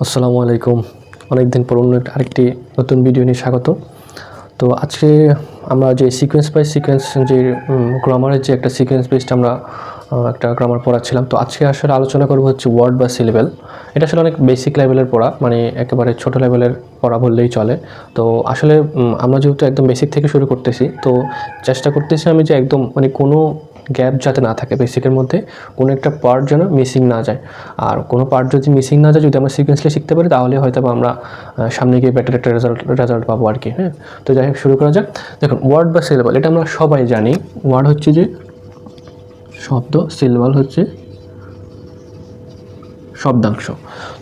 আসসালামু আলাইকুম। অনেক দিন পর অন্য আরেকটি নতুন ভিডিও নিয়ে স্বাগত। তো আজকে আমরা যে সিকোয়েন্স বাই সিকোয়েন্স যে গ্রামারের যে একটা সিকোয়েন্স বেসড আমরা একটা গ্রামার পড়াচ্ছিলাম। তো আজকে আসলে আলোচনা করব হচ্ছে ওয়ার্ড বা সিলেবেল। এটা আসলে অনেক বেসিক লেভেলের পড়া, মানে একেবারে ছোট লেভেলের পড়া বললেই চলে। তো আসলে আমরা যেহেতু একদম বেসিক থেকে শুরু করতেছি, তো চেষ্টা করতেছি আমি যে একদম মানে কোনো গ্যাপ যাতে না থাকে, বেসিকের মধ্যে কোনো একটা পার্ট যেন মিসিং না যায়। আর কোনো পার্ট যদি মিসিং না যায়, যদি আমরা সিকোয়েন্সলি শিখতে পারি, তাহলে হয়তো আমরা সামনে গিয়ে বেটার একটা রেজাল্ট পাবো আর কি। হ্যাঁ, তো যাই হোক, শুরু করা যাক। দেখুন, ওয়ার্ড বা সিলেবল এটা আমরা সবাই জানি। ওয়ার্ড হচ্ছে যে শব্দ, সিলেবল হচ্ছে শব্দাংশ।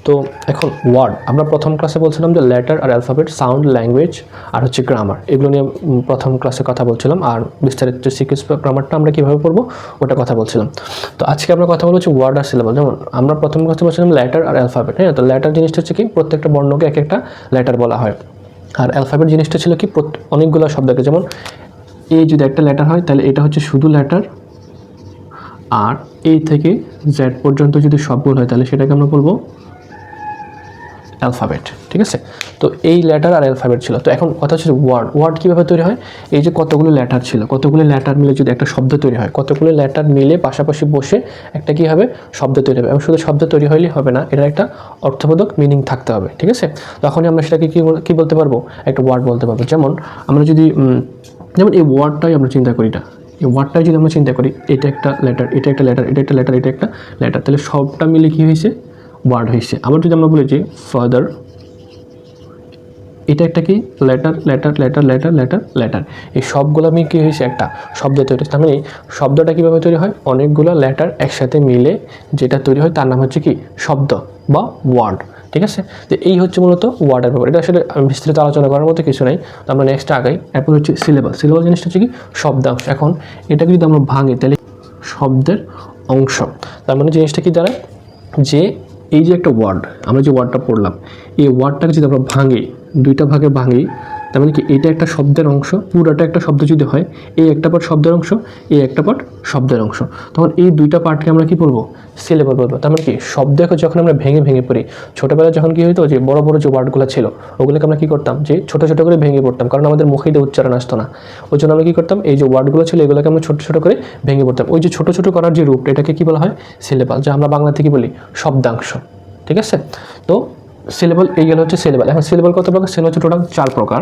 তো এখন ওয়ার্ড আমরা প্রথম ক্লাসে বলছিলাম যে লেটার আর অ্যালফাবেট, সাউন্ড, ল্যাঙ্গুয়েজ আর হচ্ছে গ্রামার, এগুলো নিয়ে প্রথম ক্লাসে কথা বলছিলাম। আর বিস্তারিত যে সিকোয়েন্স গ্রামারটা আমরা কীভাবে পড়বো ওটা কথা বলছিলাম। তো আজকে আমরা কথা বলছি ওয়ার্ড আর সিলেবল। যেমন আমরা প্রথম ক্লাসে বলছিলাম লেটার আর অ্যালফাবেট। হ্যাঁ, তো লেটার জিনিসটা হচ্ছে কি, প্রত্যেকটা বর্ণকে এক একটা লেটার বলা হয়। আর অ্যালফাবেট জিনিসটা ছিল কি, অনেকগুলো শব্দকে, যেমন এই যদি একটা লেটার হয় তাহলে এটা হচ্ছে শুধু লেটার, আর এই থেকে জেড পর্যন্ত যদি সবগুলো হয় তাহলে সেটাকে আমরা বলবো অ্যালফাবেট। ঠিক আছে, তো এই লেটার আর অ্যালফাবেট ছিল। তো এখন কথা হচ্ছে ওয়ার্ড কীভাবে তৈরি হয়। এই যে কতগুলো লেটার ছিল, কতগুলো লেটার মিলে যদি একটা শব্দ তৈরি হয়, কতগুলো লেটার মিলে পাশাপাশি বসে একটা কী হবে, শব্দ তৈরি হবে। এবং শুধু শব্দ তৈরি হলেই হবে না, এটার একটা অর্থবোধক মিনিং থাকতে হবে। ঠিক আছে, তখনই আমরা সেটাকে কী বলতে পারবো, একটা ওয়ার্ড বলতে পারবো। যেমন আমরা যদি যেমন এই ওয়ার্ডটাই আমরা চিন্তা করি না, এই ওয়ার্ডটাই যদি আমরা চিন্তা করি, এটা একটা লেটার, এটা একটা লেটার, এটা একটা লেটার, এটা একটা লেটার, তাহলে সবটা মিলে কী হয়েছে, ওয়ার্ড হয়েছে। আবার যদি আমরা বলি যে ফাদার, এটা একটা কি, letter letter letter letter letter letter, এই সবগুলো আমি কী হয়েছে, একটা শব্দ তৈরি হচ্ছে। তার মানে শব্দটা কীভাবে তৈরি হয়, অনেকগুলো লেটার একসাথে মিলে যেটা তৈরি হয় তার নাম হচ্ছে কি, শব্দ বা ওয়ার্ড। ঠিক আছে, তো এই হচ্ছে মূলত ওয়ার্ডের ব্যাপার। এটা আসলে বিস্তারিত আলোচনা করার মতো কিছু নাই, তো আমরা নেক্সট আগাই। এরপর হচ্ছে সিলেবল। সিলেবল জিনিসটা হচ্ছে কি, শব্দাংশ। এখন এটাকে যদি আমরা ভাঙি তাহলে শব্দের অংশ। তার মানে জিনিসটা কি দাঁড়ায়, যে এই যে একটা ওয়ার্ড, আমরা যে ওয়ার্ডটা পড়লাম, এই ওয়ার্ডটাকে যদি আমরা ভাঙি, দুইটা ভাগে ভাঙি, তার মানে কি, এটা একটা শব্দের অংশ, পুরোটা একটা শব্দ যদি হয়, এই একটা পার্ট শব্দের অংশ, এই একটা পার্ট শব্দের অংশ, তখন এই দুইটা পার্টকে আমরা কি বলবো, সিলেবল বলবো। তার মানে কি, শব্দকে যখন আমরা ভেঙে ভেঙে পড়ি, ছোটোবেলায় যখন কী হতো, যে বড় বড় যে ওয়ার্ডগুলো ছিল ওগুলোকে আমরা কী করতাম, যে ছোটো ছোটো করে ভেঙে পড়তাম, কারণ আমাদের মুখে দিয়ে উচ্চারণ আসতো না। ওই জন্য আমরা কী করতাম, এই যে ওয়ার্ডগুলো ছিল এগুলোকে আমরা ছোটো ছোটো করে ভেঙে পড়তাম। ওই যে ছোটো ছোটো করার যে রূপটা, এটাকে কী বলা হয়, সিলেবল, যা আমরা বাংলা থেকে বলি শব্দাংশ। ঠিক আছে, তো সিলেবল এই গেল হচ্ছে সিলেবল। এখন সিলেবল কত প্রকার, সিলেবল হচ্ছে টোটাল 4 প্রকার।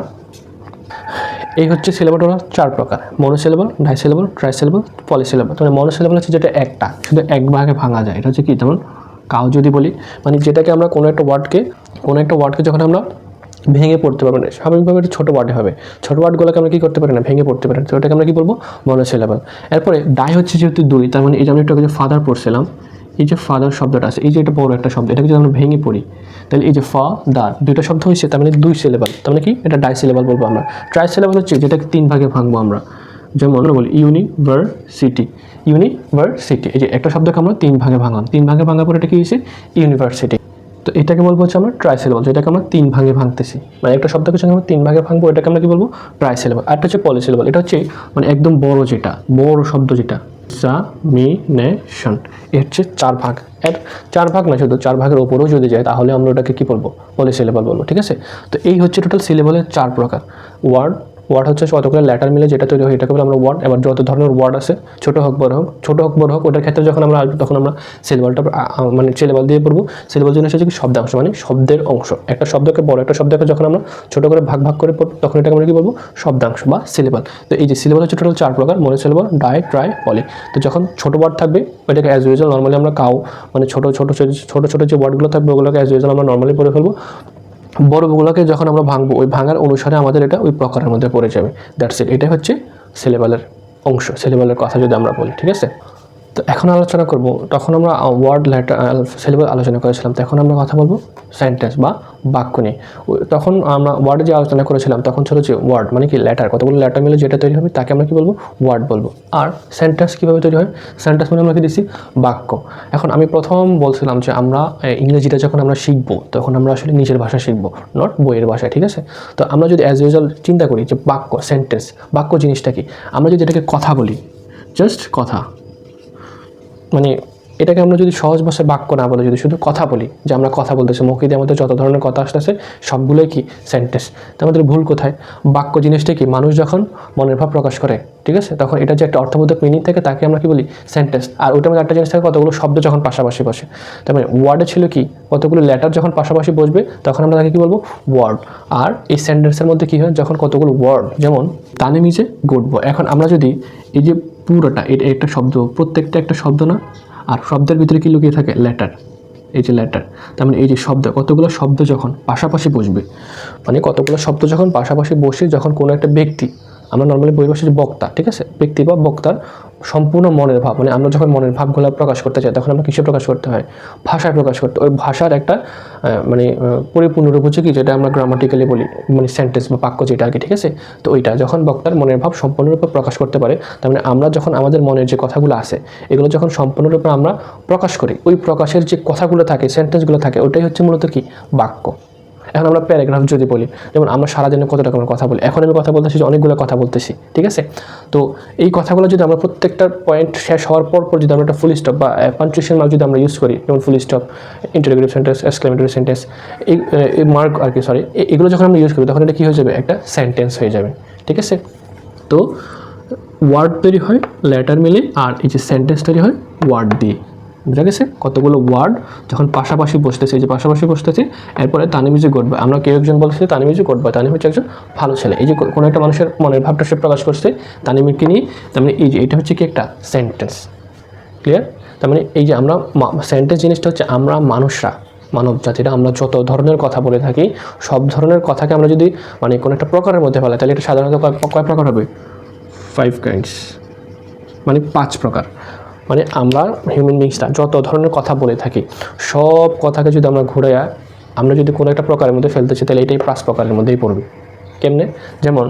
এই হচ্ছে সিলেবল টোটাল 4 প্রকার: মনোসিলেবল, ডাইসিলেবল, ট্রাইসিলেবল, পলিসিলেবল। মানে মনোসিলেবল হচ্ছে যেটা একটা শুধু এক ভাগে ভাঙা যায়, এটা হচ্ছে কি, যেমন কাউ যদি বলি, মানে যেটাকে আমরা কোনো একটা ওয়ার্ডকে যখন আমরা ভেঙে পড়তে পারবো না, স্বাভাবিকভাবে একটা ছোটো ওয়ার্ডে হবে, ছোটো ওয়ার্ডগুলোকে আমরা কী করতে পারি না, ভেঙে পড়তে পারি না, তো ওটাকে আমরা কী বলবো, মনোসিলেবল। এরপরে ডাই হচ্ছে যেহেতু 2, তার মানে এই যে আমরা একটু আগে ফাদার পড়ছিলাম, এই যে ফাদার শব্দটা আছে, এই যে এটা বড় একটা শব্দ, এটাকে যদি আমরা ভেঙে পড়ি তাহলে এই যে ফাদার, দুইটা শব্দ হয়েছে, তার মানে 2 সিলেবল, তার মানে কি, এটা ডাই সিলেবল বলবো আমরা। ট্রাই সিলেবল হচ্ছে যেটাকে 3 ভাগে ভাঙবো আমরা, যেমন বলি ইউনিভার্সিটি। ইউনিভার্সিটি, এই যে একটা শব্দকে আমরা 3 ভাগে ভাঙলাম, 3 ভাগে ভাঙার পর এটা কি হয়েছে, ইউনিভার্সিটি। তো এটাকে বলবো হচ্ছে আমরা ট্রাই সিলেবল, যেটাকে আমরা 3 ভাগে ভাঙতেছি, মানে একটা শব্দকে যখন আমরা 3 ভাগে ভাঙবো এটাকে আমরা কি বলবো, ট্রাই সিলেবল। আর একটা হচ্ছে পলিসিলেবল, এটা হচ্ছে মানে একদম বড় যেটা, বড় শব্দ যেটা, এক্সামিনেশন, এর হচ্ছে 4 ভাগ। এর 4 ভাগ না, শুধু 4 ভাগের ওপরেও যদি যায় তাহলে আমরা ওটাকে কী বলবো, পলিসিলেবল বলবো। ঠিক আছে, তো এই হচ্ছে টোটাল সিলেবলের 4 প্রকার। ওয়ার্ড হচ্ছে কতগুলো লেটার মিলে যেটা তৈরি হয়, এটাকে বলে আমরা ওয়ার্ড। এবার যত ধরনের ওয়ার্ড আছে, ছোটো হোক বড় হোক, ওটার ক্ষেত্রে যখন আমরা আসবো তখন আমরা সিলেবলটা মানে সিলেবল দিয়ে পড়বো। সিলেবল জিনিস হচ্ছে কি, শব্দাংশ, মানে শব্দের অংশ। একটা শব্দকে বড় একটা শব্দকে যখন আমরা ছোটো করে ভাগ করে পড়বো তখন এটাকে আমরা কী বলবো, শব্দাংশ বা সিলেবল। তো এই যে সিলেবল হচ্ছে টোটাল 4 প্রকার: মনোসিলেবল, ডাই, ট্রাই, পলি। তো যখন ছোটো ওয়ার্ড থাকবে ওইটাকে অ্যাজ ইউজুয়াল নর্মালি আমরা মানে ছোটো ছোটো যে ওয়ার্ডগুলো থাকবে ওগুলোকে অ্যাজ ইউজুয়াল আমরা নর্মালি পড়ে ফেলবো। বড়গুলোকে যখন আমরা ভাঙবো, ওই ভাঙার অনুসারে আমাদের এটা ওই প্রকারের মধ্যে পড়ে যাবে। দ্যাটস ইট, এটাই হচ্ছে সিলেবলের অংশ, সিলেবলের কথা যদি আমরা বলি। ঠিক আছে, তো এখন আলোচনা করব, তখন আমরা ওয়ার্ড লেটার সিলেবল আলোচনা করেছিলাম, তো এখন আমরা কথা বলবো সেন্টেন্স বা বাক্য নিয়ে। তখন আমরা ওয়ার্ডে যে আলোচনা করেছিলাম তখন ছিল যে ওয়ার্ড মানে কি, লেটার, কতগুলো লেটার মিলে যেটা তৈরি হবে তাকে আমরা কি বলবো, ওয়ার্ড বলবো। আর সেন্টেন্স কীভাবে তৈরি হয়, সেন্টেন্স মানে আমরা কি দিচ্ছি, বাক্য। এখন আমি প্রথম বলছিলাম যে আমরা ইংরেজিটা যখন আমরা শিখবো তখন আমরা আসলে নিজের ভাষা শিখবো, নট বইয়ের ভাষায়। ঠিক আছে, তো আমরা যদি অ্যাজ ইউজুয়াল চিন্তা করি যে বাক্য, সেন্টেন্স, বাক্য জিনিসটা কি, আমরা যদি এটাকে কথা বলি, জাস্ট কথা, মানে এটাকে আমরা যদি সহজ ভাষায় বাক্য না বলে যদি শুধু কথা বলি, যে আমরা কথা বলতেছি, মুখে দিয়ে আমাদের যত ধরনের কথা আসতেছে সবগুলোই কি সেন্টেন্স। তো আমাদের ভুল কোথায়? বাক্য জিনিসটা কি, মানুষ যখন মনের ভাব প্রকাশ করে, ঠিক আছে, তখন এটা যে একটা অর্থবোধক মিনিং থাকে তাকে আমরা কি বলি? সেন্টেন্স। আর ওইটার মধ্যে একটা জিনিস থাকে, কতগুলো শব্দ যখন পাশাপাশি বসে। তার মানে ওয়ার্ডে ছিল কি, কতগুলো লেটার যখন পাশাপাশি বসবে তখন আমরা তাকে কি বলবো? ওয়ার্ড। আর এই সেন্টেন্সের মধ্যে কি হয়, যখন কতগুলো ওয়ার্ড, যেমন তানিম ইজ এ গুড বয়। এখন আমরা যদি এই যে পুরোটা, এটা একটা শব্দ, প্রত্যেকটা একটা শব্দ না, আর শব্দের ভিতরে কি লুকিয়ে থাকে? লেটার। এই যে লেটার, তার মানে এই যে শব্দ, কতগুলো শব্দ যখন পাশাপাশি বসবে, মানে কতগুলো শব্দ যখন পাশাপাশি বসে, যখন কোনো একটা ব্যক্তি, আমরা নর্মালি বই ভাষায় যে বক্তা, ঠিক আছে, ব্যক্তি বা বক্তার সম্পূর্ণ মনের ভাব, মানে আমরা যখন মনের ভাবগুলো প্রকাশ করতে চাই তখন আমরা কিসে প্রকাশ করতে হয়? ভাষায় প্রকাশ করতে। ওই ভাষার একটা মানে পরিপূর্ণ রূপ হচ্ছে কি, যেটা আমরা গ্রামাটিক্যালি বলি, মানে সেন্টেন্স বা বাক্য যেটা আর কি, ঠিক আছে। তো ওইটা যখন বক্তার মনের ভাব সম্পূর্ণরূপে প্রকাশ করতে পারে, তার মানে আমরা যখন আমাদের মনের যে কথাগুলো আছে এগুলো যখন সম্পূর্ণরূপে আমরা প্রকাশ করি, ওই প্রকাশের যে কথাগুলো থাকে, সেন্টেন্সগুলো থাকে, ওটাই হচ্ছে মূলত কি? বাক্য। এখন আমরা প্যারাগ্রাফ যদি বলি, যেমন আমরা সারাদিনে কত রকমের কথা বলি, এখন আমি কথা বলতেছি যে অনেকগুলো কথা বলতেছি, ঠিক আছে। তো এই কথাগুলো যদি আমরা প্রত্যেকটা পয়েন্ট শেষ হওয়ার পর যদি আমরা একটা ফুল স্টপ বা পাঞ্চুয়েশন মার্ক যদি আমরা ইউজ করি, যেমন full stop, interrogative sentence, exclamatory sentence, এই মার্ক আর কি, সরি, এগুলো যখন আমরা ইউজ করি তখন এটা কী হয়ে যাবে? একটা সেন্টেন্স হয়ে যাবে, ঠিক আছে। তো ওয়ার্ড তৈরি হয় লেটার মিলে, আর এই যে সেন্টেন্স তৈরি হয় ওয়ার্ড দিয়ে। বুঝা গেছে? কতগুলো ওয়ার্ড যখন পাশাপাশি বসতেছে, এই যে পাশাপাশি বসতেছে, এরপরে তানিম ইজ এ গুড বয়। আমরা কেউ একজন বলছি তানিম ইজ এ গুড বয়, তানিম হচ্ছে একজন ভালো ছেলে। এই যে কোনো একটা মানুষের মনের ভাবটা সে প্রকাশ করছে তানিমকে নিয়ে, তার মানে এই যে এটা হচ্ছে কি? একটা সেন্টেন্স। ক্লিয়ার? তার মানে এই যে আমরা সেন্টেন্স জিনিসটা হচ্ছে, আমরা মানুষরা, মানব জাতিরা, আমরা যত ধরনের কথা বলে থাকি, সব ধরনের কথাকে আমরা যদি মানে কোনো একটা প্রকারের মধ্যে ফেলাই, তাহলে এটা সাধারণত কয় প্রকার হবে? 5 কাইন্ডস, মানে 5 প্রকার। মানে আমরা হিউম্যান বিংসটা যত ধরনের কথা বলে থাকি, সব কথাকে যদি আমরা ঘুরে আমরা যদি কোনো একটা প্রকারের মধ্যে ফেলতেছি, তাহলে এটাই 5 প্রকারের মধ্যেই পড়বে। কেমনে? যেমন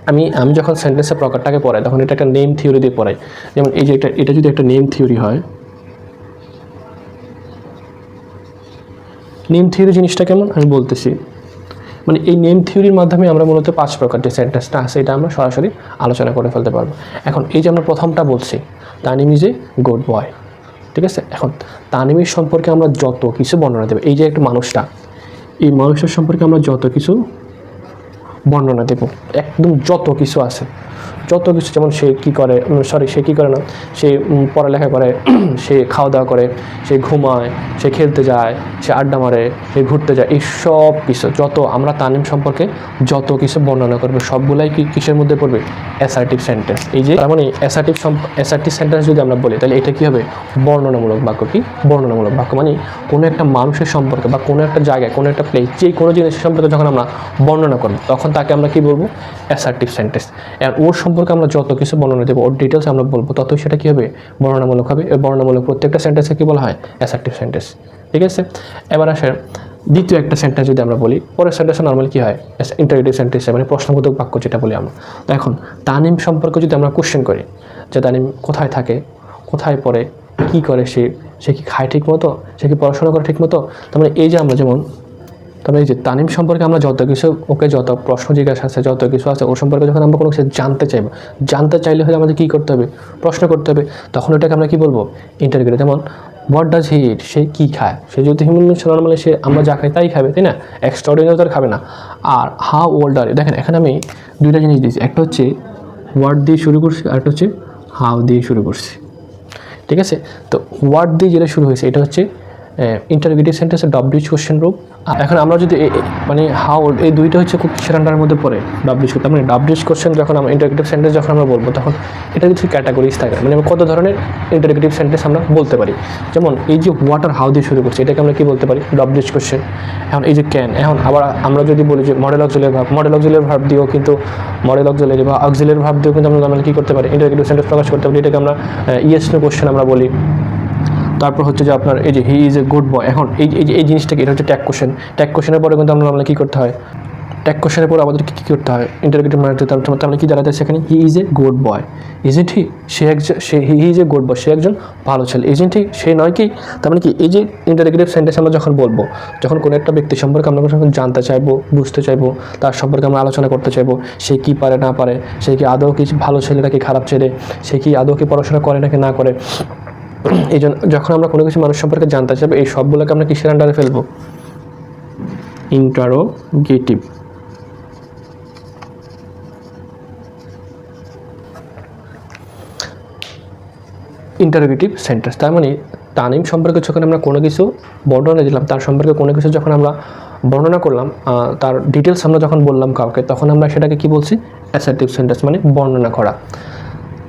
আমি যখন সেন্টেন্সের প্রকারটাকে পড়াই তখন এটা একটা নেম থিওরি দিয়ে পড়াই। যেমন এই যে এটা যদি একটা নেম থিওরি হয়, নেম থিওরি জিনিসটা কেমন আমি বলতেছি। মানে এই নেম থিওরির মাধ্যমে আমরা মূলত 5 প্রকার যে সেন্টেন্সটা আছে এটা আমরা সরাসরি আলোচনা করে ফেলতে পারবো। এখন এই যে আমরা প্রথমটা বলছি, তানিম ইজ এ গুড বয়, ঠিক আছে। এখন তানিমের সম্পর্কে আমরা যত কিছু বর্ণনা দেব, এই যে একটা মানুষটা, এই মানুষটার সম্পর্কে আমরা যত কিছু বর্ণনা দেব, একদম যত কিছু আছে, যত কিছু, যেমন সে কী করে, সে কী করে না, সে পড়ালেখা করে, সে খাওয়া দাওয়া করে, সে ঘুমায়, সে খেলতে যায়, সে আড্ডা মারে, সে ঘুরতে যায়, এই সব কিছু যত আমরা তানিম সম্পর্কে যত কিছু বর্ণনা করবে সবগুলাই কি কিসের মধ্যে পড়বে? Assertive sentence. এই যে তার মানে অ্যাসার্টিভ সেন্টেন্স যদি আমরা বলি তাহলে এটা কী হবে? বর্ণনামূলক বাক্য। কি বর্ণনামূলক বাক্য? মানে কোনো একটা মানুষের সম্পর্কে বা কোনো একটা জায়গায়, কোনো একটা প্লেস, যে কোনো জিনিসের সম্পর্কে যখন আমরা বর্ণনা করব তখন তাকে আমরা কি বলবো? Assertive sentence. আর ওর সম্পর্কে আমরা যত কিছু বর্ণনা দেবো, ওর ডিটেলস আমরা বলবো, ততই সেটা কী হবে? বর্ণনামূলক হবে। এই বর্ণনামূলক প্রত্যেকটা সেন্টেন্সে কী বলা হয়? অ্যাসার্টিভ সেন্টেন্স, ঠিক আছে। এবার আসে দ্বিতীয় একটা সেন্টেন্স যদি আমরা বলি, পরের সেন্টেন্সে নর্মালি কী হয়? ইন্টারোগেটিভ সেন্টেন্স, মানে প্রশ্নবোধক বাক্য যেটা বলি আমরা। তো এখন তানিম সম্পর্কে যদি আমরা কোশ্চেন করি যে তানিম কোথায় থাকে, কোথায় পড়ে, কী করে, সে কি খায় ঠিক মতো, সে কি পড়াশোনা করে ঠিক মতো, তার মানে এই যে আমরা যেমন, তবে এই যে তানিম সম্পর্কে আমরা যত কিছু, ওকে যত প্রশ্ন জিজ্ঞাসা আছে, যত কিছু আছে ওর সম্পর্কে যখন আমরা কোনো কিছু জানতে চাইলে হলে আমাদের কী করতে হবে? প্রশ্ন করতে হবে। তখন ওটাকে আমরা কী বলবো? ইন্টারোগেটিভ। যেমন হোয়াট ডাজ হি ইট, সে কী খায়, সে যদি হিউম্যান বিং নর্মালি সে আমরা যা খাই তাই খাবে, তাই না? এক্সট্রাঅর্ডিনারি তো খাবে না। আর হাউ ওল্ড আর ইউ, দেখেন এখানে আমি দুইটা জিনিস দিয়েছি, একটা হচ্ছে হোয়াট দিয়ে শুরু করছি, আর একটা হচ্ছে হাউ দিয়ে শুরু করছি, ঠিক আছে। তো হোয়াট দিয়ে যেটা শুরু হয়েছে এটা হচ্ছে ইন্টারোগেটিভ সেন্টেন্সের ডব্লিউএইচ কোশ্চেন রূপ। এখন আমরা যদি মানে হাউ ওল্ড, এই দুইটা হচ্ছে খুব কিসের আন্ডারের মধ্যে পড়ে? ডব্লিউএইচ। তার মানে ডব্লিউএইচ কোশ্চেন যখন আমরা ইন্টারোগেটিভ সেন্টেন্স যখন আমরা বলবো তখন এটা কিছু ক্যাটাগরিজ থাকে, মানে কত ধরনের ইন্টারোগেটিভ সেন্টেন্স আমরা বলতে পারি। যেমন এই যে হোয়াট আর হাউ দিয়ে শুরু করছি, এটাকে আমরা কী বলতে পারি? WH question. এখন এই যে ক্যান, এখন আবার আমরা যদি বলি যে মডেল অক্সিলারি ভার্ব দিয়েও কিন্তু মডেল অক্সিলারি বা অক্সিলারি ভার্ব দিয়েও কিন্তু আমরা কী করতে পারি? ইন্টারোগেটিভ সেন্টেন্স প্রকাশ করতে পারি। এটাকে আমরা ইয়েস নো কোশ্চেন আমরা বলি। তারপর হচ্ছে যে আপনার এই যে হি ইজ এ গুড বয়, এখন এই জিনিসটাকে, এটা হচ্ছে ট্যাগ কোশ্চেন। ট্যাগ কোশ্চেনের পরে কিন্তু আমরা কী করতে হয়? ট্যাগ কোশ্চেনের পরে আমাদের কী করতে হয়? ইন্টারোগেটিভ মানে তাহলে কী দাঁড়াতে সেখানে? He is a good boy, isn't he, he is a good boy, সে একজন ভালো ছেলে, ইজন্ট হি, সে নয় কি? তার মানে কি এই যে ইন্টারোগেটিভ সেন্টেন্স আমরা যখন বলবো, যখন কোনো একটা ব্যক্তি সম্পর্কে আমরা যখন জানতে চাইবো, বুঝতে চাইবো, তার সম্পর্কে আমরা আলোচনা করতে চাইবো, সে কী পারে না পারে, সে কি আদৌ কি ভালো ছেলে নাকি খারাপ ছেলে, সে কি আদৌ কি পড়াশোনা করে নাকি না করে, এই জন্য যখন আমরা কোনো কিছু মানুষ সম্পর্কে জানতে চাইবো এই সবগুলোকে আমরা কিসের আন্ডারে ফেলবো? ইন্টারোগেটিভ। Interrogative sentence. তার মানে তানিম সম্পর্কে যখন আমরা কোনো কিছু বর্ণনা দিলাম, তার সম্পর্কে কোনো কিছু যখন আমরা বর্ণনা করলাম, তার ডিটেলস আমরা যখন বললাম কাউকে, তখন আমরা সেটাকে কি বলছি? অ্যাসার্টিভ সেন্টেন্স, মানে বর্ণনা করা।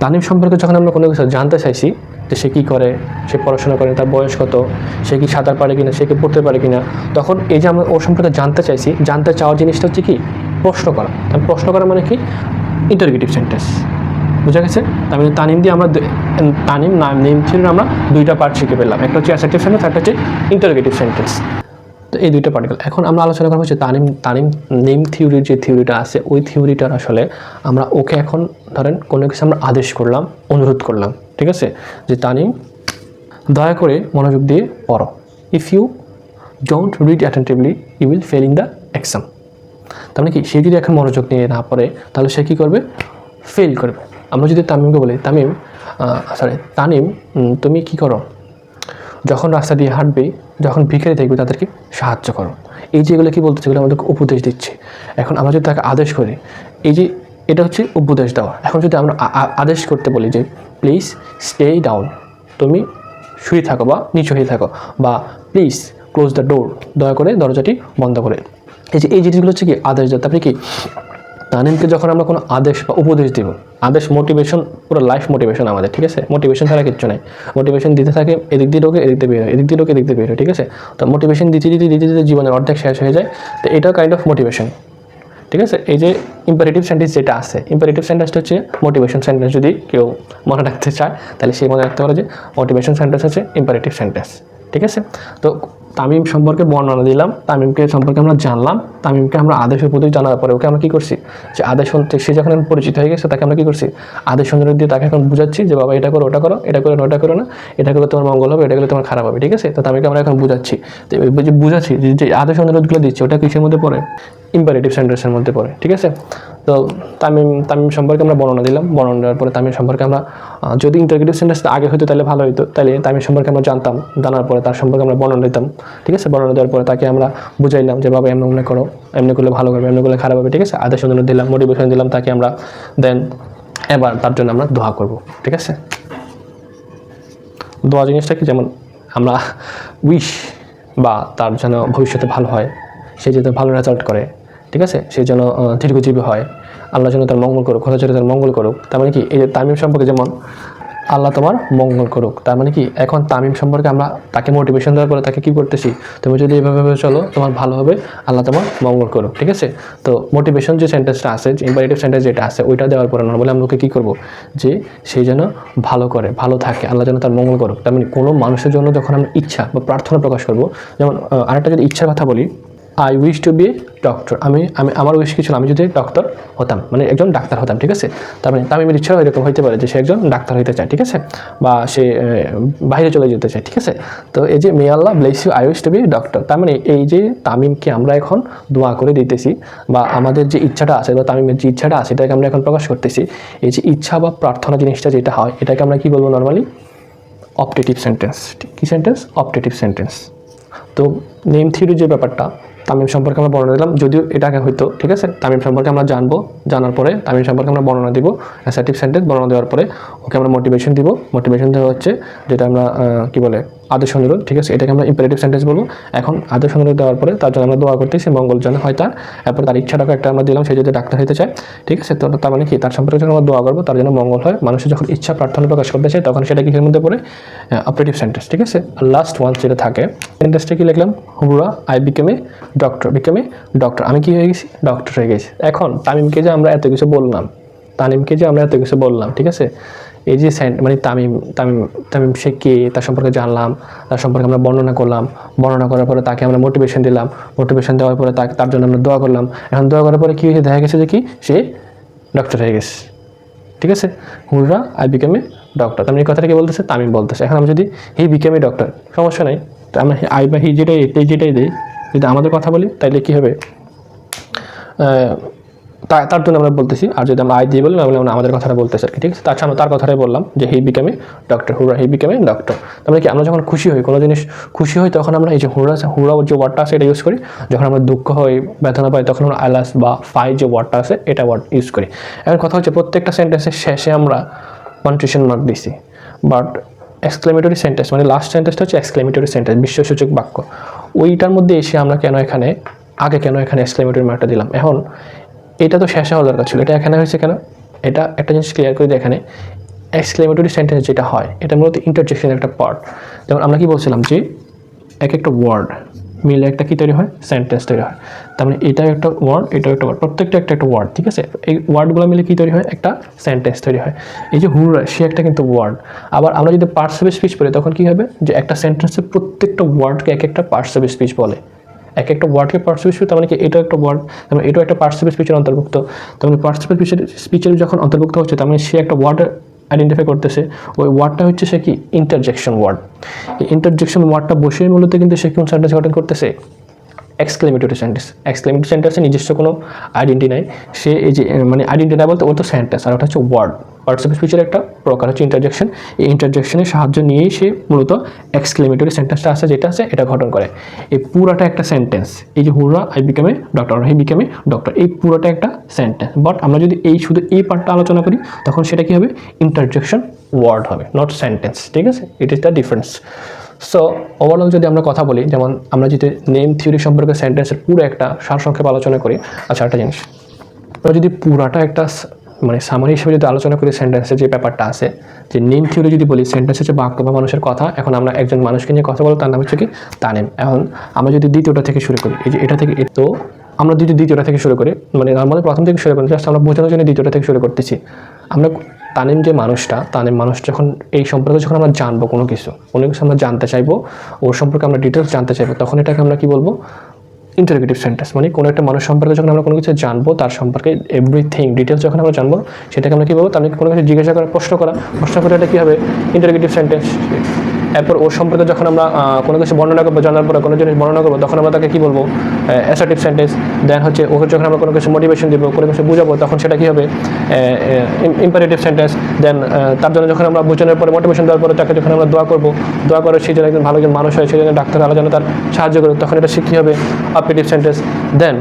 তানিম সম্পর্কে যখন আমরা কোনো কিছু জানতে চাইছি, যে সে কী করে, সে পড়াশোনা করে, তার বয়স কত, সে কি সাঁতার পারে কিনা, সে কি পড়তে পারে কিনা, তখন এই যে আমরা ওর সম্পর্কে জানতে চাইছি, জানতে চাওয়ার জিনিসটা হচ্ছে কি? প্রশ্ন করা। প্রশ্ন করা মানে কি? Interrogative sentence. বুঝা গেছে? তার মানে তানিম দিয়ে আমরা তানিম নেম থিওরির আমরা দুইটা পার্ট শিখে পেলাম, একটা হচ্ছে অ্যাসার্টিভ সেন্টেন্স, একটা হচ্ছে ইন্টারোগেটিভ সেন্টেন্স। তো এই দুইটা পার্টিকেল এখন আমরা আলোচনা করবো হচ্ছে তানিম নেম থিওরির যে থিওরিটা আছে, ওই থিওরিটার আসলে আমরা ওকে এখন ধরেন কোনো কিছু আমরা আদেশ করলাম, অনুরোধ করলাম, ঠিক আছে, যে তানিম দয়া করে মনোযোগ দিয়ে পড়ো, if you don't read attentively you will fail in the exam. তার মানে কি, সে যদি এখন মনোযোগ নিয়ে না পড়ে তাহলে সে কী করবে? ফেল করবে। আমরা যদি তামিমকে বলি, তানিম তুমি কি করো? যখন রাস্তা দিয়ে হাঁটবে, যখন ভিখারি দেখবে তাদেরকে সাহায্য করো। এই যেগুলো কী বলতেছে, এগুলো আমাদেরকে উপদেশ দিচ্ছে। এখন আমরা যদি তাকে আদেশ করি, এই যে এটা হচ্ছে উপদেশ দেওয়া। এখন যদি আমরা আদেশ করতে বলি যে প্লিজ স্টে ডাউন, তুমি শুয়ে থাকো বা নিচু হয়ে থাকো, বা প্লিজ ক্লোজ দ্য ডোর, দয়া করে দরজাটি বন্ধ করে। এই জিনিসগুলো হচ্ছে কি? আদেশ দেওয়া। তারপরে কি, তানিমকে যখন আমরা কোনো আদেশ বা উপদেশ দেব, আদেশ মোটিভেশন, পুরো লাইফ মোটিভেশন আমাদের, ঠিক আছে? মোটিভেশন ছাড়া কিচ্ছু নাই। মোটিভেশন দিতে থাকে, এদিক দিয়ে ঢোকে, এদিক দিয়ে বের হয়, এদিক দিয়ে ঢোকে, এদিক দিয়ে বের হয়, ঠিক আছে? তো মোটিভেশন দিতে জীবনের অর্ধেক শেষ হয়ে যায়। তো এটাও কাইন্ড অফ মোটিভেশন, ঠিক আছে? এই যে ইম্পারেটিভ সেন্টেন্স যেটা আছে, ইম্পারেটিভ সেন্টেন্সটা হচ্ছে মোটিভেশন সেন্টেন্স। যদি কেউ মনে রাখতে চায় তাহলে সেই মনে রাখতে পারে যে মোটিভেশন সেন্টেন্স হচ্ছে ইম্পারেটিভ সেন্টেন্স, ঠিক আছে? তো তামিম সম্পর্কে বর্ণনা দিলাম, তামিমকে সম্পর্কে আমরা জানলাম, তামিমকে আমরা আদেশের প্রতি জানার পরে ওকে আমরা কী করছি? যে আদেশ শুনতে সে যখন পরিচিত হয়ে গেছে, তাকে আমরা কী করছি? আদেশ অনুরোধ দিয়ে তাকে এখন বুঝাচ্ছি যে বাবা এটা করো, ওটা করো, এটা করো না, ওটা করো না, এটা করলে তোমার মঙ্গল হবে, এটা করলে তোমার খারাপ হবে, ঠিক আছে? তো তামিমকে আমরা এখন বুঝাচ্ছি। তো যে বুঝাচ্ছি, যে আদেশ অনুরোধগুলো দিচ্ছি, ওটা কিসের মধ্যে পড়ে? ইম্পারেটিভ সেন্টেন্সের মধ্যে পড়ে, ঠিক আছে? তো তামিম সম্পর্কে আমরা বর্ণনা দিলাম, বর্ণনা দেওয়ার পরে তামিম সম্পর্কে আমরা, যদি ইন্টারোগেটিভ সেন্টেন্সটা আগে হতো তাহলে ভালো হতো, তাহলে তামিম সম্পর্কে আমরা জানতাম, জানার পরে তার সম্পর্কে আমরা বর্ণনা দিতাম, ঠিক আছে? বর্ণনা দেওয়ার পরে তাকে আমরা বুঝাইলাম যে বাবা এমনি মনে করো, এমনি করলে ভালো করবে, এমনি করলে খারাপ হবে, ঠিক আছে? আদেশ অনুরোধ দিলাম, মোটিভেশন দিলাম তাকে আমরা, দেন এবার তার জন্য আমরা দোয়া করব, ঠিক আছে? দোয়া জিনিসটা কি, যেমন আমরা উইশ, বা তার যেন ভবিষ্যতে ভালো হয়, সে যাতে ভালো রেজাল্ট করে, ঠিক আছে? সে যেন দীর্ঘজীবী হয়, আল্লাহ যেন তার মঙ্গল করুক, খোদা যেন তার মঙ্গল করুক। তার মানে কি, এই যে তামিম সম্পর্কে যেমন আল্লাহ তোমার মঙ্গল করুক, তার মানে কি, এখন তামিম সম্পর্কে আমরা তাকে মোটিভেশন দেওয়ার পরে তাকে কী করতেছি? তুমি যদি এইভাবে চলো তোমার ভালো হবে, আল্লাহ তোমার মঙ্গল করুক, ঠিক আছে? তো মোটিভেশন যে সেন্টেন্সটা আছে, যে ইম্পারেটিভ সেন্টেন্স যেটা আছে, ওইটা দেওয়ার পরে নর্মালি আমরা ওকে কী করবো? যে সে যেন ভালো করে, ভালো থাকে, আল্লাহ যেন তার মঙ্গল করুক। তার মানে কোনো মানুষের জন্য যখন আমরা ইচ্ছা বা প্রার্থনা প্রকাশ করবো, যেমন আরেকটা যদি ইচ্ছার কথা বলি, I wish to be doctor, আমি আমার উইশ কি ছিল? আমি যদি ডক্টর হতাম, মানে একজন ডাক্তার হতাম, ঠিক আছে? তার মানে তামিমের ইচ্ছাও এরকম হইতে পারে যে সে একজন ডাক্তার হইতে চায়, ঠিক আছে? বা সে বাইরে চলে যেতে চায়, ঠিক আছে? তো এই যে may Allah bless you, I wish to be doctor, তার মানে এই যে তামিমকে আমরা এখন দোয়া করে দিতেছি, বা আমাদের যে ইচ্ছাটা আছে বা তামিমের যে ইচ্ছাটা আছে এটাকে আমরা এখন প্রকাশ করতেছি। এই যে ইচ্ছা বা প্রার্থনা জিনিসটা যেটা হয়, এটাকে আমরা কী বলবো নর্মালি? Optative sentence. কী সেন্টেন্স? Optative sentence. তো নেম থিওরির যে ব্যাপারটা, তামিম সম্পর্কে আমরা বর্ণনা দিলাম, যদিও এটা আগে হইতো, ঠিক আছে? তামিম সম্পর্কে আমরা জানবো, জানার পরে তামিম সম্পর্কে আমরা বর্ণনা দিব, অ্যাসার্টিভ সেন্টেন্স। বর্ণনা দেওয়ার পরে ওকে আমরা মোটিভেশন দিব। মোটিভেশন দেওয়া হচ্ছে যেটা আমরা কী বলে, আদেশ অনুরোধ, ঠিক আছে? এটাকে আমরা ইম্পারেটিভ সেন্টেন্স বলবো। এখন আদেশ অনুরোধ দেওয়ার পরে তার জন্য আমরা দোয়া করতেছি, মঙ্গল যেন হয় তার। এরপর তার ইচ্ছাটাকে একটা আমরা দিলাম, সে যদি ডাক্তার হতে চায়, ঠিক আছে? তো তার মানে কি, তার সম্পর্কে যখন আমরা দোয়া করবো তার জন্য মঙ্গল হয়। মানুষের যখন ইচ্ছা প্রার্থনা প্রকাশ করতে চায় তখন সেটা কিসের মধ্যে পড়ে? অপারেটিভ সেন্টেন্স, ঠিক আছে? আর লাস্ট ওয়ান যেটা থাকে, সেন্টেন্সটা কি লিখলাম? Hurrah I became a doctor, became a doctor, আমি কি হয়ে গেছি? ডক্টর হয়ে গেছি। এখন তামিমকে যে আমরা এত কিছু বললাম, ঠিক আছে? এই যে মানে তামিম সে কে, তার সম্পর্কে জানলাম, তার সম্পর্কে আমরা বর্ণনা করলাম, বর্ণনা করার পরে তাকে আমরা মোটিভেশন দিলাম, মোটিভেশন দেওয়ার পরে তার জন্য আমরা দোয়া করলাম। এখন দোয়া করার পরে কী হয়েছে? দেখা গেছে যে কি, সে ডক্টর হয়ে গেছে, ঠিক আছে? হুররা আই বিকেম এ ডক্টর, তার মানে এই কথাটা কি বলতেছে? তামিম বলতেছে। এখন আমি যদি হি বিকেম এ ডক্টর, সমস্যা নাই, তো আমরা আই বা হি যেটাই দিই, যদি আমাদের কথা বলি তাইলে কী হবে? তার জন্য আমরা বলতেছি। আর যদি আমরা আই দিয়ে বলি তাহলে আমরা আমাদের কথাটা বলতেছি আর কি, ঠিক আছে। তার সামনে তার কথাটাই বললাম যে he became a doctor, hurrah he became a doctor. তাহলে কি আমরা যখন খুশি হই, কোনো জিনিস খুশি হই, তখন আমরা এই যে হুরা যে ওয়ার্ডটা আছে এটা ইউজ করি। যখন আমরা দুঃখ হই, ব্যথা পাই, তখন আমরা আলাস বা ফাই যে ওয়ার্ডটা আছে এটা ওয়ার্ড ইউজ করি। এখন কথা হচ্ছে প্রত্যেকটা সেন্টেন্সের শেষে আমরা পাঞ্চুয়েশন মার্ক দিছি, বাট এক্সক্লেমেটরি সেন্টেন্স মানে লাস্ট সেন্টেন্সটা হচ্ছে এক্সক্লেমেটরি সেন্টেন্স, বিস্ময়সূচক বাক্য। ওইটার মধ্যে এসে আমরা কেন এখানে এক্সক্লেমেটরি মার্কটা দিলাম? এখন এটা তো শেষে হওয়ার দরকার ছিল, এটা এখানে হয়েছে কেন? এটা একটা জিনিস ক্লিয়ার করে দিই। এখানে এক্সক্লেমেটরি সেন্টেন্স যেটা হয় এটা মূলত ইন্টারজেকশনের একটা পার্ট। যেমন আমরা কি বলছিলাম যে একটা ওয়ার্ড মিলে একটা কী তৈরি হয়? সেন্টেন্স তৈরি হয়। তার মানে এটা একটা ওয়ার্ড, এটাও একটা ওয়ার্ড, প্রত্যেকটা একটা ওয়ার্ড, ঠিক আছে। এই ওয়ার্ডগুলো মিলে কী তৈরি হয়? একটা সেন্টেন্স তৈরি হয়। এই যে হুরা, সে একটা কিন্তু ওয়ার্ড। আবার আমরা যদি পার্টস অফ স্পিচ পড়ি তখন কী হবে? যে একটা সেন্টেন্সের প্রত্যেকটা ওয়ার্ডকে একটা পার্টস অফ স্পিচ বলে। একটা ওয়ার্ডকে পার্টস অফ স্পিচ, তার মানে কি এটাও একটা ওয়ার্ড, তার মানে এটাও একটা পার্টস অফ স্পিচের অন্তর্ভুক্ত। তার মানে পার্টস অফ স্পিচের যখন অন্তর্ভুক্ত হচ্ছে, তার মানে সে একটা ওয়ার্ড আইডেন্টিফাই করতেছে। ওই ওয়ার্ডটা হচ্ছে সে কি? Interjection word. এই ইন্টারজেকশন ওয়ার্ডটা বসেই মূলত কিন্তু সে কোন সেন্টেন্স গঠন করতেছে? Exclamatory sentence. এক্সক্লেমেটরি সেন্টেন্সের নিজস্ব কোনো আইডেন্টি নাই। সে এই যে মানে আইডেন্টি নাই বলতে, ওর তো সেন্টেন্স, আর ওটা হচ্ছে ওয়ার্ড। পার্টস অফ স্পিচের একটা প্রকার হচ্ছে ইন্টারজেকশন। এই ইন্টারজেকশনের সাহায্য নিয়েই সে মূলত এক্সক্লেমেটরি সেন্টেন্সটা আছে, যেটা আছে এটা গঠন করে। এই পুরাটা একটা সেন্টেন্স। এই যে hurrah I became a doctor, he became a doctor, এই পুরোটা একটা সেন্টেন্স। বাট আমরা যদি শুধু এই পার্টটা আলোচনা করি তখন সেটা কি হবে? ইন্টারজেকশন ওয়ার্ড হবে, নট সেন্টেন্স, ঠিক আছে। It is the difference. So overall যদি আমরা কথা বলি, যেমন আমরা যদি নেম থিওরি সম্পর্কে সেন্টেন্সের পুরো একটা সারসংক্ষেপ আলোচনা করি। আচ্ছা, একটা জিনিস, আমরা যদি পুরাটা একটা মানে সামারি হিসেবে যদি আলোচনা করি সেন্টেন্সের যে ব্যাপারটা আছে, যে নেম থিওরি যদি বলি, সেন্টেন্স হচ্ছে বাক্য বা মানুষের কথা। এখন আমরা একজন মানুষকে নিয়ে কথা বলবো, তার নাম হচ্ছে কি? তানেম। এখন আমরা যদি দ্বিতীয়টা থেকে শুরু করি, এই যে এটা থেকে, তো আমরা যদি দ্বিতীয়টা থেকে শুরু করি, মানে নর্মালি প্রথম থেকে শুরু করি, জাস্ট আমরা বোঝানোর জন্য দ্বিতীয়টা থেকে শুরু করতেছি। আমরা তানিম যে মানুষটা, মানুষ যখন এই সম্পর্কে যখন আমরা জানবো, কোনো কিছু আমরা জানতে চাইবো, ওর সম্পর্কে আমরা ডিটেলস জানতে চাইবো, তখন এটাকে আমরা কি বলবো? Interrogative sentence. মানে কোনো একটা মানুষ সম্পর্কে যখন আমরা কোনো কিছু জানবো, তার সম্পর্কে এভরিথিং ডিটেলস যখন আমরা জানবো, সেটাকে আমরা কী বলবো? তার কোনো কিছু জিজ্ঞাসা করা, প্রশ্ন করা এটা কী হবে? Interrogative sentence. এরপর ওর সম্পর্কে যখন আমরা কোনো কিছু বর্ণনা করবো, জানার পরে কোনো জিনিস বর্ণনা করবো, তখন আমরা তাকে কী বলবো? Assertive sentence. দেন হচ্ছে ওকে যখন আমরা কোনো কিছু মোটিভেশন দেবো, কোনো কিছু বুঝাবো, তখন সেটা কী হবে? Imperative sentence. দেন তার জন্য যখন আমরা বোঝানোর পরে, মোটিভেশন দেওয়ার পরে তাকে যখন আমরা দোয়া করে সে যেন একজন ভালো একজন মানুষ হয়, সে যেন ডাক্তার আলো যেন তার সাহায্য করে, তখন এটা সে কী হবে? Operative sentence. দেন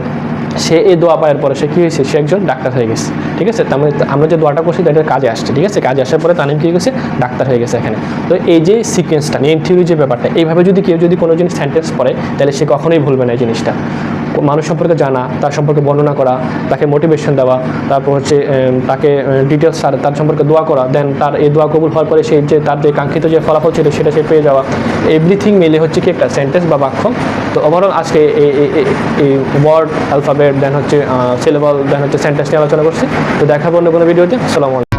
সে এই দোয়া পাওয়ার পরে সে কী হয়েছে? সে একজন ডাক্তার হয়ে গেছে, ঠিক আছে। তার মানে আমরা যে দোয়াটা করছি এটা কাজে আসছে, ঠিক আছে। কাজে আসার পরে তানিম কী হয়ে গেছে? ডাক্তার হয়ে গেছে এখানে। তো এই যে সিকোয়েন্সটা, নেম থিওরি যে ব্যাপারটা, এইভাবে যদি কেউ কোনো জিনিস সেন্টেন্স পড়ে, তাহলে সে কখনোই ভুলবে না এই জিনিসটা। মানুষ সম্পর্কে জানা, তার সম্পর্কে বর্ণনা করা, তাকে মোটিভেশন দেওয়া, তারপর হচ্ছে তাকে ডিটেলস তার সম্পর্কে দোয়া করা, দেন তার এই দোয়া কবুল হওয়ার পরে সেই যে তার যে কাঙ্ক্ষিত যে ফলাফল ছিল সেটা সে পেয়ে যাওয়া, এভরিথিং মিলে হচ্ছে কি একটা সেন্টেন্স বা বাক্য। তো ওভারঅল আজকে এই ওয়ার্ড, অ্যালফাবেট, দেন হচ্ছে সিলেবল, দেন হচ্ছে সেন্টেন্স নিয়ে আলোচনা করছি। তো দেখাবো অন্য কোনো ভিডিওতে। আসসালামু আলাইকুম।